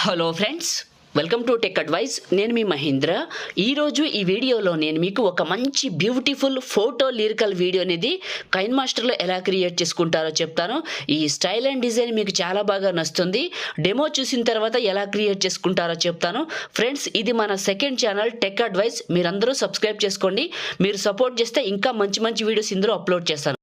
Hello friends, welcome to tech advice. నేను మీ మహేంద్ర. ఈరోజు ఈ వీడియోలో నేను మీకు ఒక మంచి బ్యూటిఫుల్ ఫోటో లిరికల్ వీడియో అనేది కైన్మాస్టర్లో ఎలా క్రియేట్ చేసుకుంటారో చెప్తాను. ఈ స్టైల్ అండ్ డిజైన్ మీకు చాలా బాగా నచ్చుతుంది. డెమో చూసిన తర్వాత ఎలా క్రియేట్ చేసుకుంటారో చెప్తాను. ఫ్రెండ్స్, ఇది మన సెకండ్ ఛానల్ టెక్ అడ్వైస్. మీరందరూ సబ్స్క్రైబ్ చేసుకోండి. మీరు సపోర్ట్ చేస్తే ఇంకా మంచి మంచి వీడియోస్ ఇందులో అప్లోడ్ చేస్తాను.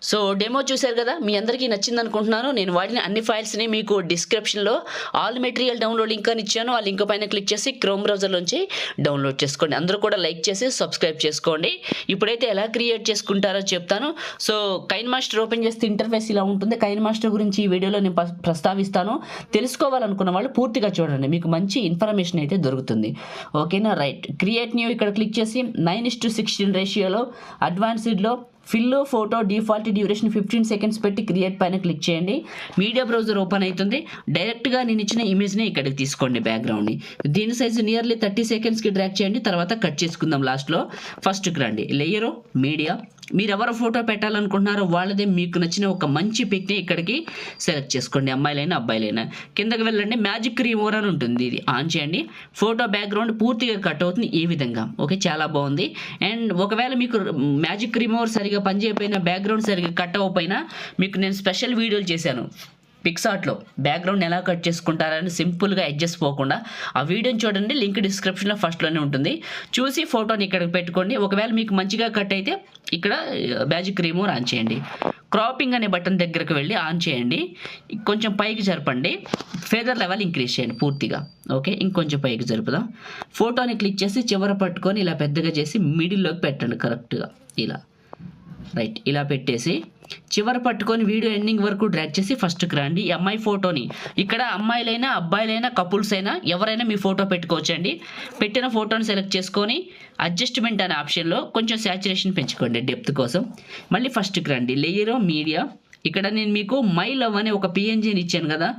సో డెమో చూశారు కదా, మీ అందరికీ నచ్చింది అనుకుంటున్నాను. నేను వాడిన అన్ని ఫైల్స్ని మీకు డిస్క్రిప్షన్లో ఆల్ మెటీరియల్ డౌన్లోడ్ లింక్ అని ఇచ్చాను. ఆ లింక్ పైన క్లిక్ చేసి క్రోమ్ బ్రౌజర్లోంచి డౌన్లోడ్ చేసుకోండి. అందరూ కూడా లైక్ చేసి సబ్స్క్రైబ్ చేసుకోండి. ఇప్పుడైతే ఎలా క్రియేట్ చేసుకుంటారో చెప్తాను. సో కైన్మాస్టర్ ఓపెన్ చేస్తే ఇంటర్ఫేస్ ఇలా ఉంటుంది. కైన్మాస్టర్ గురించి ఈ వీడియోలో నేను ప్రస్తావిస్తాను. తెలుసుకోవాలనుకున్న వాళ్ళు పూర్తిగా చూడండి, మీకు మంచి ఇన్ఫర్మేషన్ అయితే దొరుకుతుంది. ఓకేనా? రైట్, క్రియేట్ న్యూ ఇక్కడ క్లిక్ చేసి 9:16 రేషియోలో అడ్వాన్స్డ్లో fill photo default duration 15 seconds పెట్టి క్రియేట్ పైన క్లిక్ చేయండి. మీడియా బ్రౌజర్ ఓపెన్ అవుతుంది. డైరెక్ట్గా నేను ఇచ్చిన ఇమేజ్ని ఇక్కడికి తీసుకోండి, బ్యాక్గ్రౌండ్ని. దీని సైజు నియర్లీ 30 సెకండ్స్కి డ్రాగ్ చేయండి. తర్వాత కట్ చేసుకుందాం. లాస్ట్లో ఫస్ట్కి రండి, లేయరు, మీడియా. మీరు ఎవరు ఫోటో పెట్టాలనుకుంటున్నారో వాళ్ళదే మీకు నచ్చిన ఒక మంచి పిక్ని ఇక్కడికి సెలెక్ట్ చేసుకోండి, అమ్మాయిలైనా అబ్బాయిలైనా. కిందకి వెళ్ళండి, మ్యాజిక్ రిమూవర్ అని ఉంటుంది, ఇది ఆన్ చేయండి. ఫోటో బ్యాక్గ్రౌండ్ పూర్తిగా కట్ అవుతుంది ఈ విధంగా. ఓకే, చాలా బాగుంది. అండ్ ఒకవేళ మీకు మ్యాజిక్ రిమూవర్ సరిగా పనిచేయకపోయినా, బ్యాక్గ్రౌండ్ సరిగా కట్ అవ్వకపోయినా, మీకు నేను స్పెషల్ వీడియోలు చేశాను పిక్సార్ట్లో బ్యాక్గ్రౌండ్ ఎలా కట్ చేసుకుంటారని సింపుల్గా అడ్జస్ట్ పోకుండా. ఆ వీడియోని చూడండి, లింక్ డిస్క్రిప్షన్లో ఫస్ట్లోనే ఉంటుంది. చూసి ఫోటోని ఇక్కడికి పెట్టుకోండి. ఒకవేళ మీకు మంచిగా కట్ అయితే ఇక్కడ మ్యాజిక్ రిమూవర్ ఆన్ చేయండి. క్రాపింగ్ అనే బటన్ దగ్గరకు వెళ్ళి ఆన్ చేయండి. కొంచెం పైకి జరపండి, ఫెదర్ లెవెల్ ఇంక్రీజ్ చేయండి పూర్తిగా. ఓకే, ఇంకొంచెం పైకి జరుపుదాం. ఫోటోని క్లిక్ చేసి చివర పట్టుకొని ఇలా పెద్దగా చేసి మిడిల్లోకి పెట్టండి కరెక్ట్గా ఇలా. రైట్, ఇలా పెట్టేసి చివర పట్టుకొని వీడియో ఎండింగ్ వరకు డ్రాగ్ చేసి ఫస్ట్కి రండి. ఈ అమ్మాయి ఫోటోని ఇక్కడ అమ్మాయిలైనా అబ్బాయిలైనా కపుల్స్ అయినా ఎవరైనా మీ ఫోటో పెట్టుకోవచ్చండి. పెట్టిన ఫోటోని సెలెక్ట్ చేసుకొని అడ్జస్ట్మెంట్ అనే ఆప్షన్లో కొంచెం శాచురేషన్ పెంచుకోండి డెప్త్ కోసం. మళ్ళీ ఫస్ట్కి రండి, లేయరు, మీడియా. ఇక్కడ నేను మీకు మై లవ్ అనే ఒక పిఎన్జీని ఇచ్చాను కదా,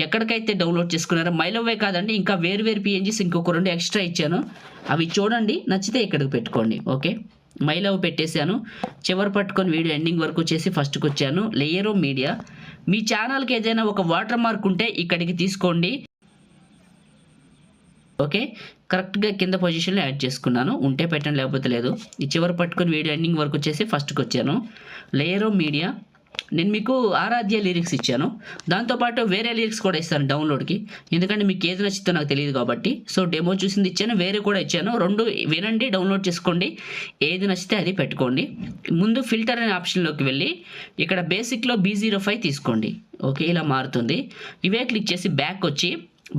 ఎక్కడికైతే డౌన్లోడ్ చేసుకున్నారో మై లవ్వే కాదండి, ఇంకా వేరు పిఎన్జీస్ ఇంకొక 2 ఎక్స్ట్రా ఇచ్చాను. అవి చూడండి, నచ్చితే ఇక్కడికి పెట్టుకోండి. ఓకే, మై లవ్ పెట్టేశాను. చివరి పట్టుకొని వీడియో ఎండింగ్ వరకు చేసి ఫస్ట్కి వచ్చాను. Layer, media. మీ ఛానల్కి ఏదైనా ఒక వాటర్ మార్క్ ఉంటే ఇక్కడికి తీసుకోండి. ఓకే, కరెక్ట్గా కింద పొజిషన్లో యాడ్ చేసుకున్నాను. ఉంటే పెట్టండి, లేకపోతే లేదు. ఈ చివరి పట్టుకొని వీడియో ఎండింగ్ వరకు చేసి ఫస్ట్కి వచ్చాను. Layer, media. నేను మీకు ఆరాధ్య లిరిక్స్ ఇచ్చాను, దాంతోపాటు వేరే లిరిక్స్ కూడా ఇస్తాను డౌన్లోడ్కి, ఎందుకంటే మీకు ఏది నచ్చితే నాకు తెలియదు కాబట్టి. సో డెమో చూసింది ఇచ్చాను, వేరే కూడా ఇచ్చాను. 2 వినండి, డౌన్లోడ్ చేసుకోండి. ఏది నచ్చితే అది పెట్టుకోండి. ముందు ఫిల్టర్ అనే ఆప్షన్లోకి వెళ్ళి ఇక్కడ బేసిక్లో B05 తీసుకోండి. ఓకే, ఇలా మారుతుంది. ఇవే క్లిక్ చేసి బ్యాక్ వచ్చి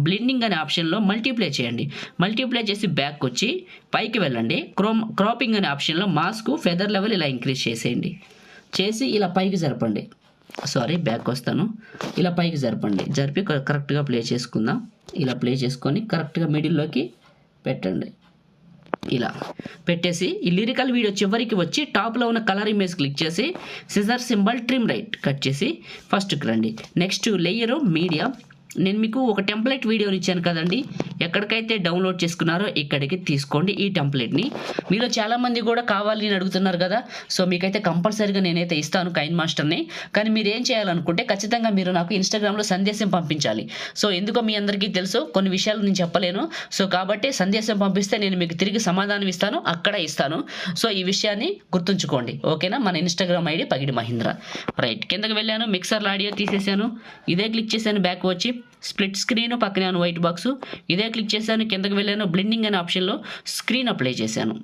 బ్లెండింగ్ అనే ఆప్షన్లో మల్టీప్లై చేయండి. మల్టీప్లై చేసి బ్యాక్ వచ్చి పైకి వెళ్ళండి. క్రాపింగ్ అనే ఆప్షన్లో మాస్క్ ఫెదర్ లెవెల్ ఇలా ఇంక్రీజ్ చేసేయండి. చేసి ఇలా పైకి జరపండి. బ్యాక్ వస్తాను. ఇలా పైకి జరపండి. జరిపి కరెక్ట్గా ప్లే చేసుకుందాం. ఇలా ప్లే చేసుకొని కరెక్ట్గా మిడిల్లోకి పెట్టండి. ఇలా పెట్టేసి ఈ లిరికల్ వీడియో చివరికి వచ్చి టాప్లో ఉన్న కలర్ ఇమేజ్ క్లిక్ చేసి scissor symbol trim right cut చేసి ఫస్ట్కి రండి. Next layer, media. నేను మీకు ఒక టెంప్లెట్ వీడియోని ఇచ్చాను కదండి, ఎక్కడికైతే డౌన్లోడ్ చేసుకున్నారో ఇక్కడికి తీసుకోండి ఈ టెంప్లెట్ని. మీలో చాలామంది కూడా కావాలి అని అడుగుతున్నారు కదా, సో మీకైతే కంపల్సరీగా నేనైతే ఇస్తాను కైన్మాస్టర్ని. కానీ మీరు ఏం చేయాలనుకుంటే ఖచ్చితంగా మీరు నాకు ఇన్స్టాగ్రామ్లో సందేశం పంపించాలి. సో ఎందుకో మీ అందరికీ తెలుసు, కొన్ని విషయాలు నేను చెప్పలేను. సో కాబట్టి సందేశం పంపిస్తే నేను మీకు తిరిగి సమాధానం ఇస్తాను, అక్కడ ఇస్తాను. సో ఈ విషయాన్ని గుర్తుంచుకోండి. ఓకేనా? మన ఇన్స్టాగ్రామ్ ఐడి పగిడి మహేంద్ర. రైట్, కిందకి వెళ్ళాను, మిక్సర్లో ఆడియో తీసేసాను. ఇదే క్లిక్ చేశాను, బ్యాక్ వచ్చి స్ప్లిట్ స్క్రీన్ పక్కనే ఉన్న వైట్ బాక్స్ ఇదే క్లిక్ చేశాను. కిందకి వెళ్ళాను, బ్లెండింగ్ అనే ఆప్షన్లో స్క్రీన్ అప్లై చేశాను.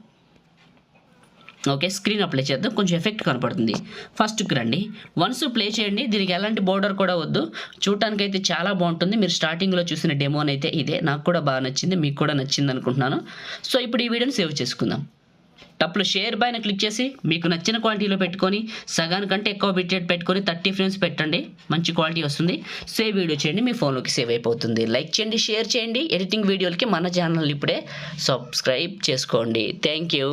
ఓకే, స్క్రీన్ అప్లై చేద్దాం, కొంచెం ఎఫెక్ట్ కనపడుతుంది. ఫస్ట్కి రండి, వన్స్ ప్లే చేయండి. దీనికి ఎలాంటి బోర్డర్ కూడా వద్దు, చూడటానికి అయితే చాలా బాగుంటుంది. మీరు స్టార్టింగ్లో చూసిన డెమోని అయితే ఇదే, నాకు కూడా బాగా నచ్చింది, మీకు కూడా నచ్చింది అనుకుంటున్నాను. సో ఇప్పుడు ఈ వీడియోని సేవ్ చేసుకుందాం. టప్లో షేర్ పైన క్లిక్ చేసి మీకు నచ్చిన క్వాలిటీలో పెట్టుకొని సగానికంటే ఎక్కువ బిట్రేట్ పెట్టుకొని 30 ఫ్రేమ్స్ పెట్టండి, మంచి క్వాలిటీ వస్తుంది. సేవ్ వీడియో చేయండి, మీ ఫోన్లోకి సేవ్ అయిపోతుంది. లైక్ చేయండి, షేర్ చేయండి. ఎడిటింగ్ వీడియోలకి మన ఛానల్ ఇప్పుడే సబ్స్క్రైబ్ చేసుకోండి. Thank you.